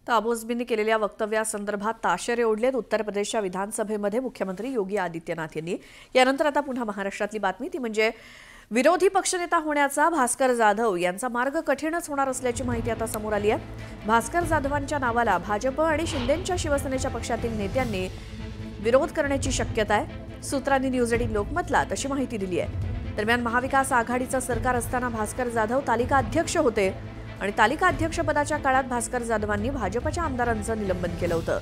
तर अबोझबींनी केलेल्या वक्तव्यासंदर्भात ताशेरे ओढलेत उत्तर प्रदेशच्या विधानसभेमध्ये मुख्यमंत्री योगी आदित्यनाथ यांनी। यानंतर आता पुन्हा महाराष्ट्रातली बातमी ती म्हणजे विरोधी पक्षनेता होण्याचा भास्कर जाधव यांचा मार्ग कठीणच होणार असल्याची माहिती आता समोर आली आहे। भास्कर जाधवांच्या नावाला भाजप आणि शिंदेंच्या शिवसेनेच्या पक्षातील नेत्यांनी विरोध करण्याची शक्यता आहे। सूत्रांनी न्यूज 18 लोकमतला तशी माहिती दिली आहे। दरम्यान महाविकास आघाडीचं सरकार असताना भास्कर जाधव तालिका अध्यक्ष होते आणि तालिका अध्यक्षपदाच्या काळात भास्कर जाधवांनी भाजपच्या आमदारांचं निलंबन केलं होतं।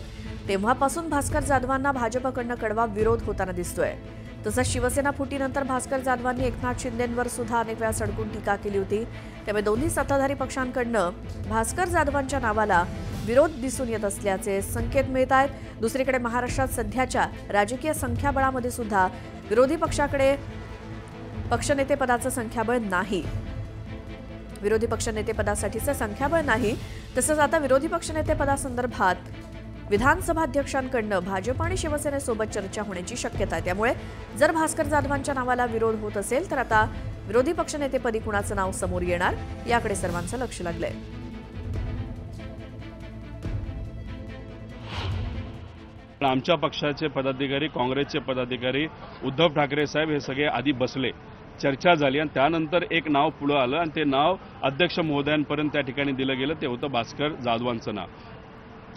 तेव्हापासून भास्कर जाधवांना भाजपकडून कडवा विरोध होताना दिसतोय। तसंच शिवसेना फुटीनंतर भास्कर जाधवांनी एकनाथ शिंदेंवर सुद्धा अनेक वेळा सडकून टीका केली होती। त्यामुळे दोन्ही सत्ताधारी पक्षांकडून भास्कर जाधवांच्या नावाला विरोध दिसून येत असल्याचे संकेत मिळत आहेत। दुसरीकडे महाराष्ट्रात सध्याच्या राजकीय संख्याबळामध्ये सुद्धा विरोधी पक्षाकडे पक्षनेतेपदाचं संख्याबळ नाही। विरोधी पक्षनेतेपदासाठीचं संख्याबळ नाही। तसंच आता विरोधी पक्षनेतेपदासंदर्भात विधानसभा अध्यक्षांकडून भाजप आणि शिवसेनेसोबत चर्चा होण्याची शक्यता आहे। त्यामुळे जर भास्कर जाधवांच्या नावाला विरोध होत असेल तर आता विरोधी पक्षनेतेपदी कुणाचं नाव समोर येणार याकडे सर्वांचं लक्ष लागलंय। आमच्या पक्षाचे पदाधिकारी काँग्रेसचे पदाधिकारी उद्धव ठाकरे साहेब हे सगळे आधी बसले, चर्चा झाली आणि त्यानंतर एक नाव पुढे आलं आणि ते नाव अध्यक्ष महोदयांपर्यंत त्या ठिकाणी दिलं गेलं, ते होतं भास्कर जाधवांचं नाव।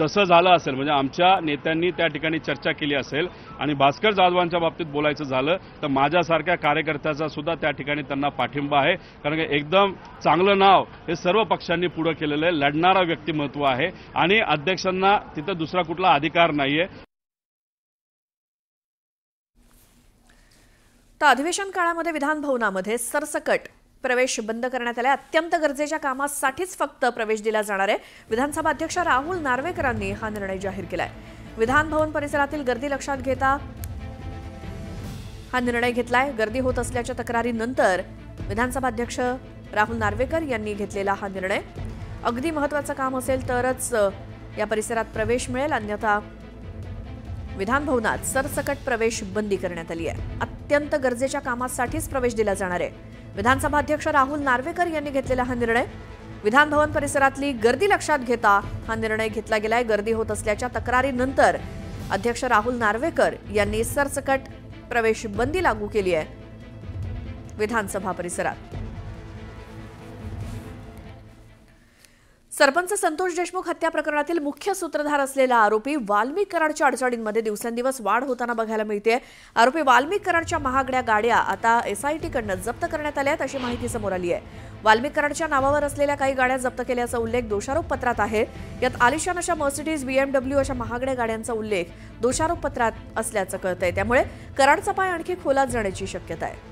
तसं झालं असेल म्हणजे आमच्या नेत्यांनी त्या ठिकाणी चर्चा केली असेल आणि भास्कर जाधवांच्या बाबतीत बोलायचं झालं तर माझ्यासारख्या कार्यकर्त्याचा सुद्धा त्या ठिकाणी त्यांना पाठिंबा आहे। कारण की एकदम चांगलं नाव हे सर्व पक्षांनी पुढे केलेलं आहे, लढणारा व्यक्तिमत्व आहे आणि अध्यक्षांना तिथं दुसरा कुठला अधिकार नाहीये। तर अधिवेशन काळामध्ये विधान भवनामध्ये सरसकट प्रवेश बंद करण्यात आला। अत्यंत गरजेच्या कामासाठीच फक्त प्रवेश दिला जाणार आहे। विधानसभा अध्यक्ष राहुल नार्वेकरांनी हा निर्णय जाहीर केलाय। विधान भवन परिसरातील गर्दी लक्षात घेता हा निर्णय घेतलाय। गर्दी होत असल्याच्या तक्रारीनंतर विधानसभा अध्यक्ष राहुल नार्वेकर यांनी घेतलेला हा निर्णय। अगदी महत्त्वाचं काम असेल तरच या परिसरात प्रवेश मिळेल, अन्यथा विधान भवनात सरसकट प्रवेश बंदी करण्यात आली आहे। अत्यंत गरजेच्या कामासाठीच प्रवेश दिला जाणार आहे। विधानसभा अध्यक्ष राहुल नार्वेकर यांनी घेतलेला हा निर्णय विधान भवन परिसरातली गर्दी लक्षात घेता हा निर्णय घेतला गेलाय। गर्दी होत असल्याच्या तक्रारीनंतर अध्यक्ष राहुल नार्वेकर यांनी सरसकट प्रवेश बंदी लागू केली आहे विधानसभा परिसरात। सरपंच संतोष देशमुख हत्या प्रकरणातील मुख्य सूत्रधार असलेला आरोपी वाल्मिक कराडच्या अडचणींमध्ये दिवसेंदिवस वाढ होताना बघायला मिळते। आरोपी वाल्मिक कराडच्या महागड्या गाड्या आता एसआयटीकडून जप्त करण्यात आल्या आहेत अशी माहिती समोर आली आहे। वाल्मिक कराडच्या नावावर असलेल्या काही गाड्या जप्त केल्याचा उल्लेख दोषारोप पत्रात आहे। यात आलिशान अशा मर्सिडीज, BMW अशा महागड्या गाड्यांचा उल्लेख दोषारोप पत्रात असल्याचं कळतंय। त्यामुळे कराडचा पाय आणखी खोलात जाण्याची शक्यता आहे।